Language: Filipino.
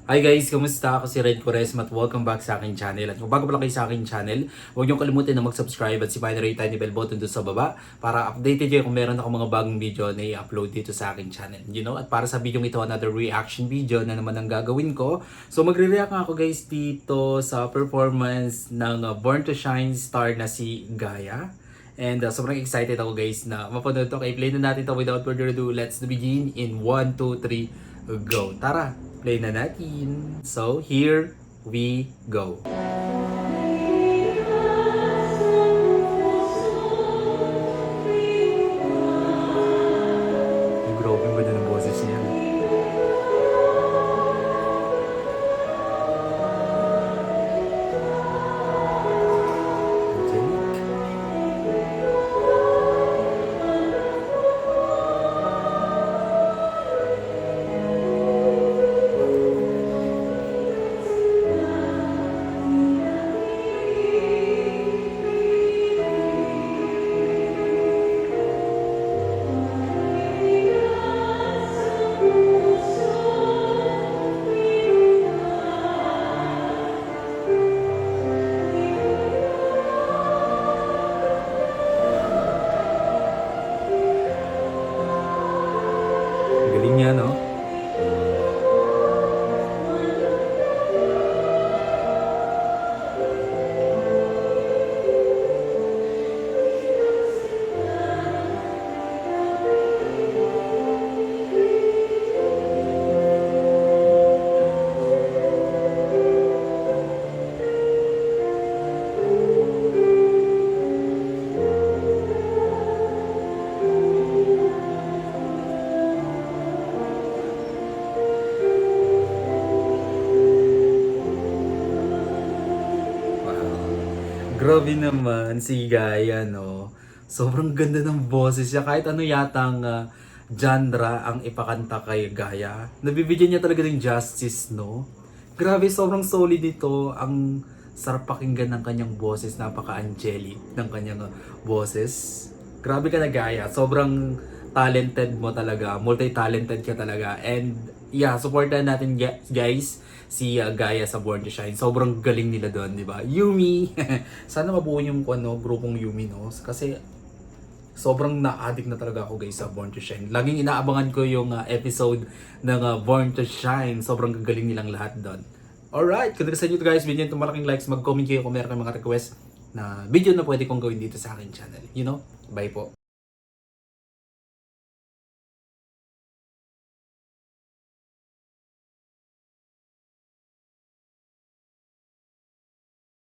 Hi guys, kamusta? Ako si Red Quaresma at welcome back sa aking channel. At kung bago pa lang kayo sa aking channel, huwag niyong kalimutan na mag-subscribe at sipahin na rin tiny bell button doon sa baba para updated kayo kung meron ako mga bagong video na i-upload dito sa aking channel. At para sa video ito, another reaction video na naman ang gagawin ko. So magre-react ako guys dito sa performance ng Born to Shine star na si Gaia. And sobrang excited ako guys na mapanood to. Okay, play na natin to without further ado. Let's begin in 1, 2, 3, go. Tara, play na natin. So, here we go. Ay, grabe ba na ng boses niya? Galing niya, no? Grabe naman si Gaia, no? Sobrang ganda ng boses niya. Kahit ano yatang genre ang ipakanta kay Gaia. Nabibigyan niya talaga ng justice, no? Grabe, sobrang solid ito. Ang sarap pakinggan ng kanyang boses. Napaka-angelic ng kanyang boses. Grabe ka na, Gaia. Sobrang talented mo talaga. Multi-talented ka talaga. And yeah, supportan natin guys si Gaia sa Born to Shine. Sobrang galing nila doon, di ba? Yumi! Sana mabuo yung grupong Yumi, no? Kasi sobrang na-addict na talaga ako guys sa Born to Shine. Laging inaabangan ko yung episode ng Born to Shine. Sobrang gagaling nilang lahat doon. Alright, kung sa inyo guys, bigyan itong malaking likes. Mag-comment kayo kung meron kayong mga request na video na pwede kong gawin dito sa akin channel. Bye po.